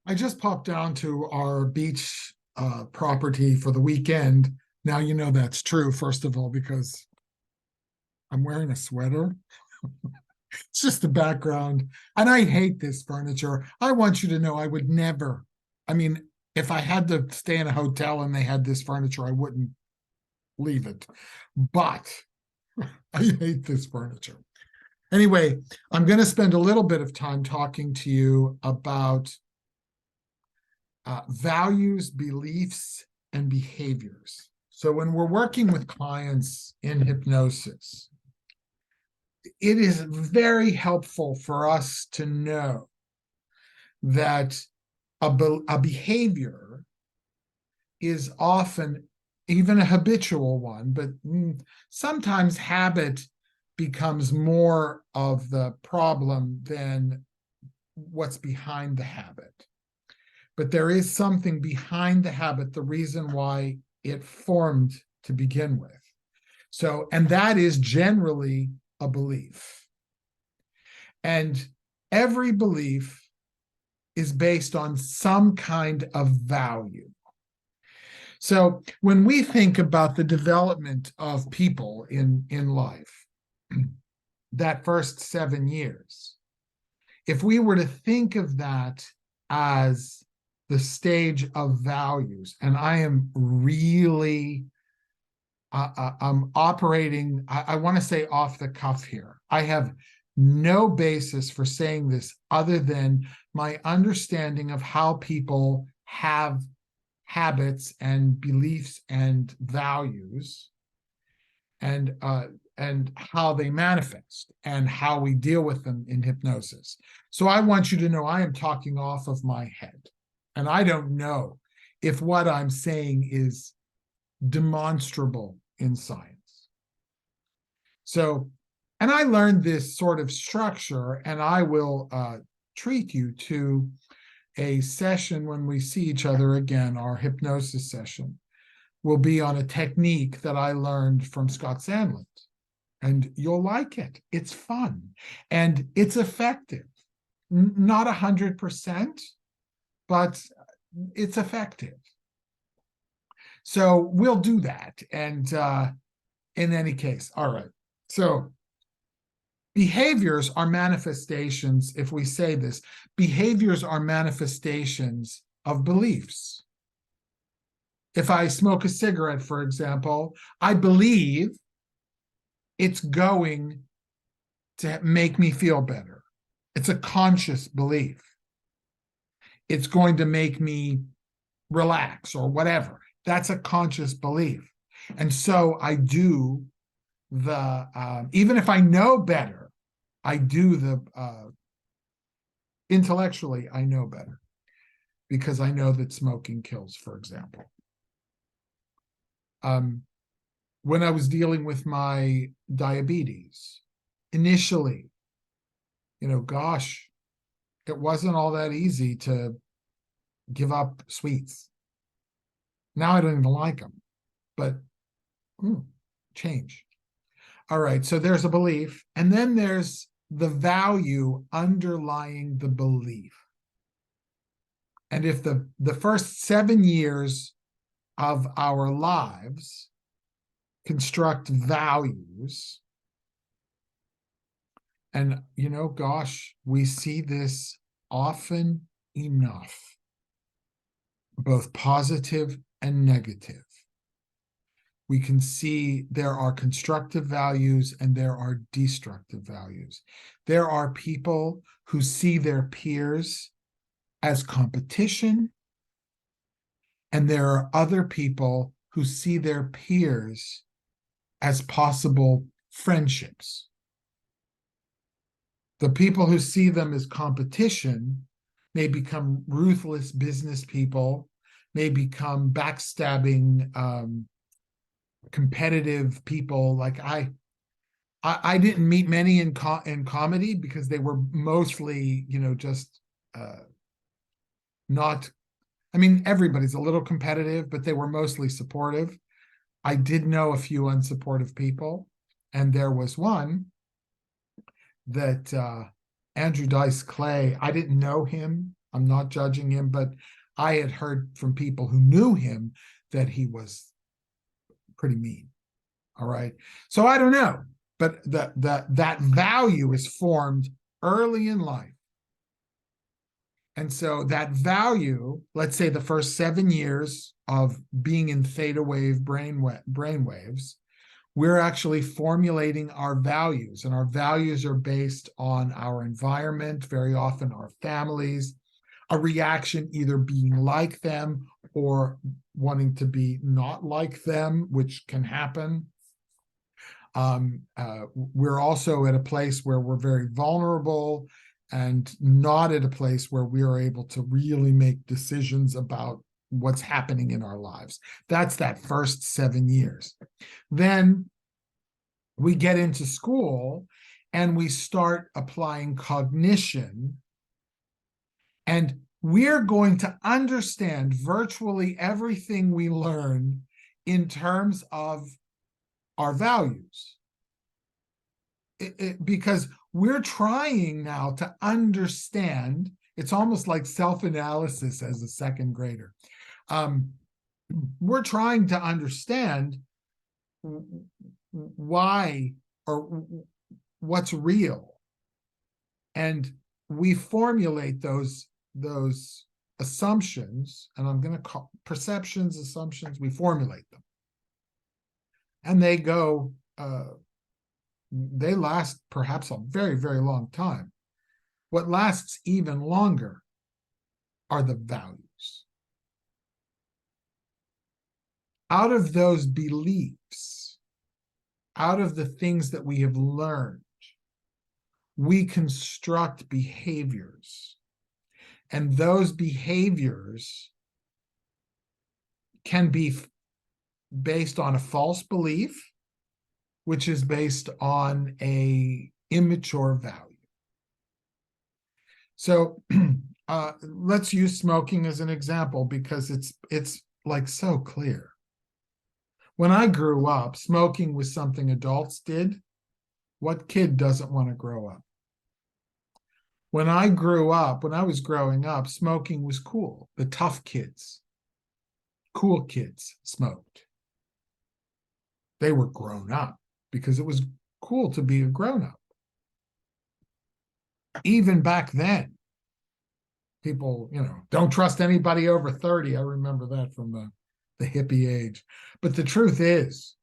I just popped down to our beach property for the weekend. Now you know that's true, first of all, because I'm wearing a sweater. It's just the background. And I hate this furniture. I want you to know I would never, I mean, if I had to stay in a hotel and they had this furniture, I wouldn't leave it. But I hate this furniture. Anyway, I'm going to spend a little bit of time talking to you about values, beliefs, and behaviors. So when we're working with clients in hypnosis, it is very helpful for us to know that a behavior is often even a habitual one, but sometimes habit becomes more of the problem than what's behind the habit. But there is something behind the habit, the reason why it formed to begin with. So, and that is generally a belief. And every belief is based on some kind of value. So when we think about the development of people in life, that first 7 years, if we were to think of that as the stage of values, and I am really, I'm operating, I want to say off the cuff here. I have no basis for saying this other than my understanding of how people have habits and beliefs and values, and how they manifest and how we deal with them in hypnosis. So I want you to know I am talking off of my head, and I don't know if what I'm saying is demonstrable in science. So, and I learned this sort of structure, and I will treat you to a session when we see each other again. Our hypnosis session will be on a technique that I learned from Scott Sandland, and you'll like it. It's fun and it's effective. Not 100%, but it's effective. So we'll do that. And in any case, all right. So behaviors are manifestations, if we say this, behaviors are manifestations of beliefs. If I smoke a cigarette, for example, I believe it's going to make me feel better. It's a conscious belief. It's going to make me relax or whatever. That's a conscious belief. And so I do even if I know better, I do intellectually, I know better because I know that smoking kills, for example. When I was dealing with my diabetes, initially, gosh, it wasn't all that easy to give up sweets. Now I don't even like them, but change. All right, so there's a belief, and then there's the value underlying the belief. And if the first 7 years of our lives construct values, and gosh, we see this often enough, both positive and negative. We can see there are constructive values and there are destructive values. There are people who see their peers as competition, and there are other people who see their peers as possible friendships. The people who see them as competition may become ruthless business people, may become backstabbing, competitive people. Like I didn't meet many in comedy because they were mostly, just not. I mean, everybody's a little competitive, but they were mostly supportive. I did know a few unsupportive people, and there was one that Andrew Dice Clay. I didn't know him. I'm not judging him, but I had heard from people who knew him that he was pretty mean. All right. So I don't know, but that value is formed early in life. And so that value, let's say the first 7 years of being in theta wave brain waves, we're actually formulating our values, and our values are based on our environment, very often our families, a reaction either being like them or wanting to be not like them, which can happen. We're also at a place where we're very vulnerable and not at a place where we are able to really make decisions about what's happening in our lives. That's that first 7 years. Then we get into school and we start applying cognition, and we're going to understand virtually everything we learn in terms of our values. Because we're trying now to understand, it's almost like self-analysis as a second grader. We're trying to understand why or what's real. And we formulate those assumptions, and I'm going to call perceptions, assumptions, we formulate them. And they go, they last perhaps a very, very long time. What lasts even longer are the values. Out of those beliefs, out of the things that we have learned, we construct behaviors. And those behaviors can be based on a false belief, which is based on a immature value. So let's use smoking as an example, because it's like so clear. When I grew up, smoking was something adults did. What kid doesn't want to grow up? When I was growing up, smoking was cool. The tough kids, cool kids smoked. They were grown up because it was cool to be a grown up. Even back then, people, don't trust anybody over 30. I remember that from the hippie age. But the truth is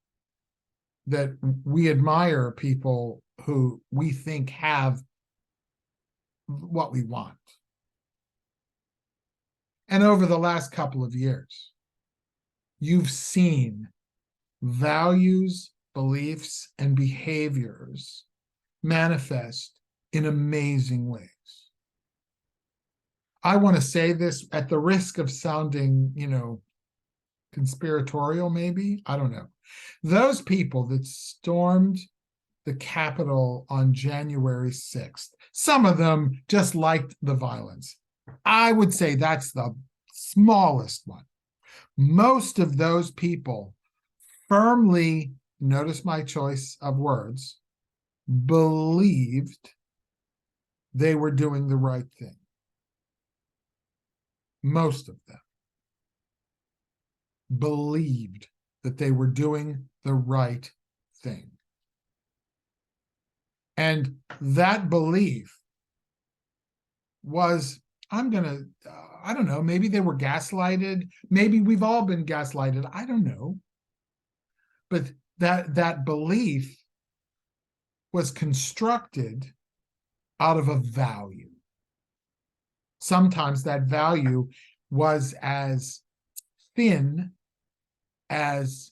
that we admire people who we think have what we want. And over the last couple of years, you've seen values, beliefs, and behaviors manifest in amazing ways. I want to say this at the risk of sounding, conspiratorial, maybe. I don't know. Those people that stormed the Capitol on January 6th, some of them just liked the violence. I would say that's the smallest one. Most of those people firmly, notice my choice of words, believed they were doing the right thing. Most of them believed that they were doing the right thing. And that belief was, I don't know, maybe they were gaslighted. Maybe we've all been gaslighted. I don't know. But that belief was constructed out of a value. Sometimes that value was as thin as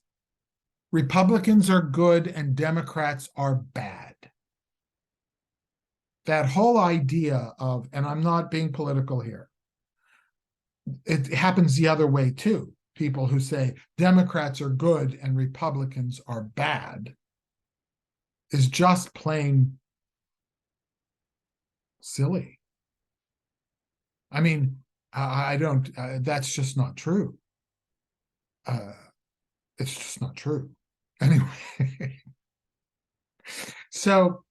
Republicans are good and Democrats are bad. That whole idea of, and I'm not being political here, it happens the other way too. People who say Democrats are good and Republicans are bad is just plain silly. I mean, I don't, that's just not true. It's just not true. Anyway, so,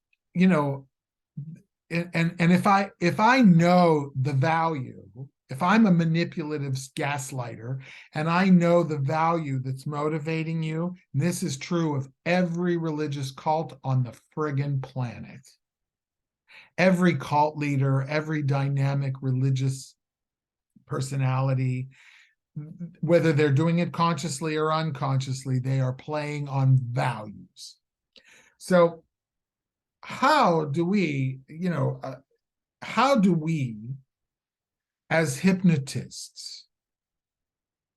and if I know the value, if I'm a manipulative gaslighter and I know the value that's motivating you, and this is true of every religious cult on the friggin' planet. Every cult leader, every dynamic religious personality, whether they're doing it consciously or unconsciously, they are playing on values. So how do we, how do we as hypnotists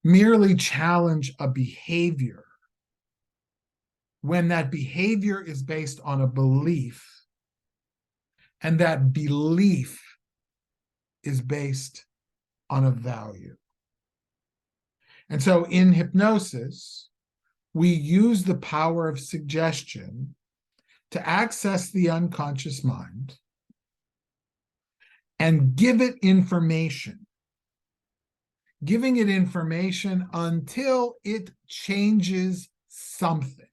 merely challenge a behavior when that behavior is based on a belief, and that belief is based on a value? And so in hypnosis, we use the power of suggestion to access the unconscious mind and give it information, giving it information until it changes something,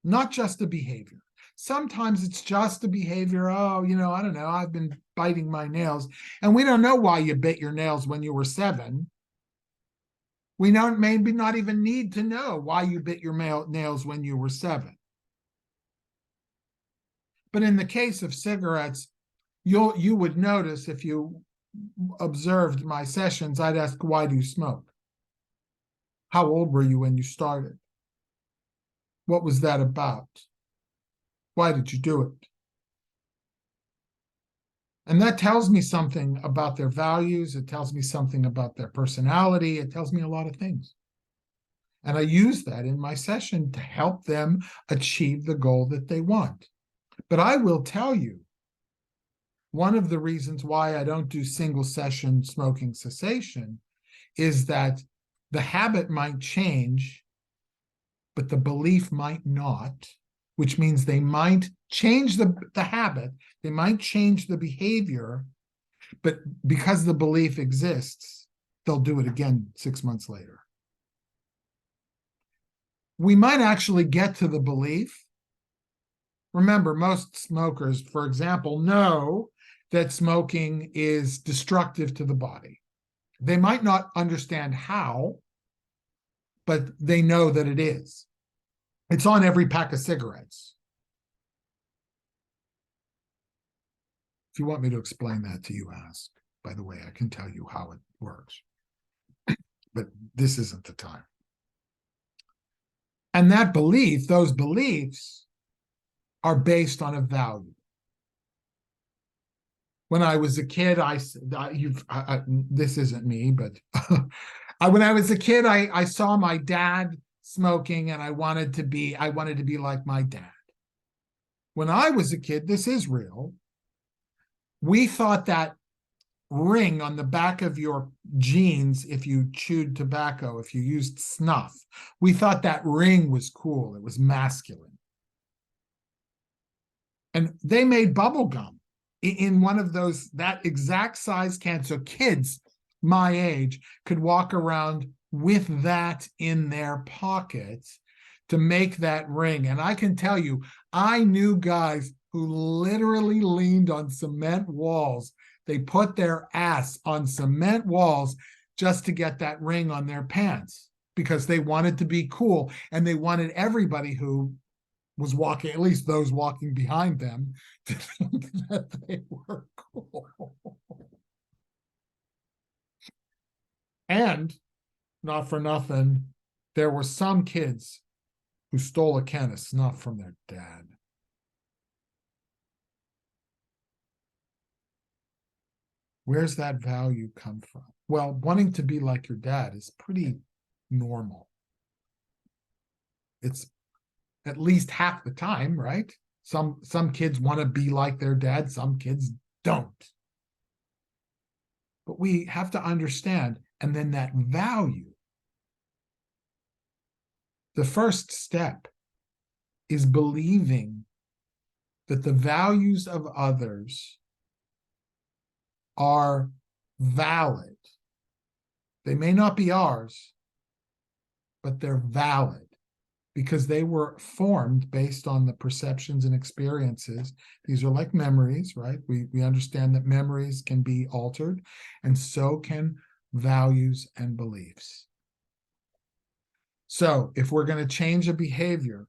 not just a behavior. Sometimes it's just a behavior. Oh, I don't know, I've been biting my nails. And we don't know why you bit your nails when you were 7. We don't maybe not even need to know why you bit your nails when you were 7. But in the case of cigarettes, you would notice, if you observed my sessions, I'd ask, why do you smoke? How old were you when you started? What was that about? Why did you do it? And that tells me something about their values. It tells me something about their personality. It tells me a lot of things. And I use that in my session to help them achieve the goal that they want. But I will tell you, one of the reasons why I don't do single session smoking cessation is that the habit might change, but the belief might not, which means they might change the habit, they might change the behavior, but because the belief exists, they'll do it again 6 months later. We might actually get to the belief. Remember, most smokers, for example, know that smoking is destructive to the body. They might not understand how, but they know that it is. It's on every pack of cigarettes. If you want me to explain that to you, ask. By the way, I can tell you how it works. But this isn't the time. And that belief, those beliefs, are based on a value. When I was a kid, this isn't me, but when I was a kid, I saw my dad smoking, and I wanted to be like my dad. When I was a kid, this is real. We thought that ring on the back of your jeans, if you chewed tobacco, if you used snuff, we thought that ring was cool. It was masculine. And they made bubble gum in one of those, that exact size can. So kids my age could walk around with that in their pockets to make that ring. And I can tell you, I knew guys who literally leaned on cement walls. They put their ass on cement walls just to get that ring on their pants because they wanted to be cool, and they wanted everybody who was walking, at least those walking behind them, to think that they were cool. And not for nothing, there were some kids who stole a can of snuff from their dad. Where's that value come from? Well, wanting to be like your dad is pretty normal. It's at least half the time, right? Some kids want to be like their dad, some kids don't. But we have to understand, and then that value. The first step is believing that the values of others are valid. They may not be ours, but they're valid. because they were formed based on the perceptions and experiences. These are like memories, right? We understand that memories can be altered, and so can values and beliefs. So if we're going to change a behavior,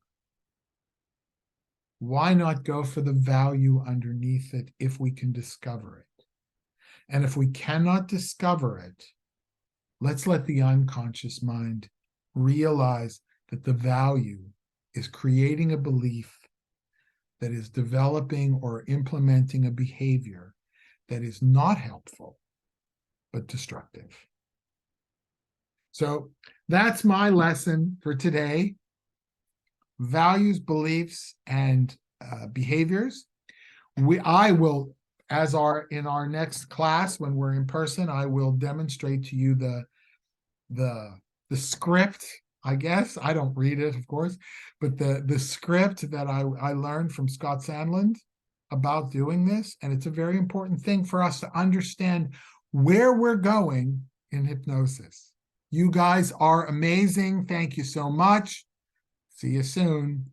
why not go for the value underneath it if we can discover it? And if we cannot discover it, let's let the unconscious mind realize that the value is creating a belief that is developing or implementing a behavior that is not helpful, but destructive. So that's my lesson for today. Values, beliefs, and behaviors. I will, in our next class, when we're in person, I will demonstrate to you the script. I guess I don't read it, of course, but the script that I learned from Scott Sandland about doing this, and it's a very important thing for us to understand where we're going in hypnosis. You guys are amazing. Thank you so much. See you soon.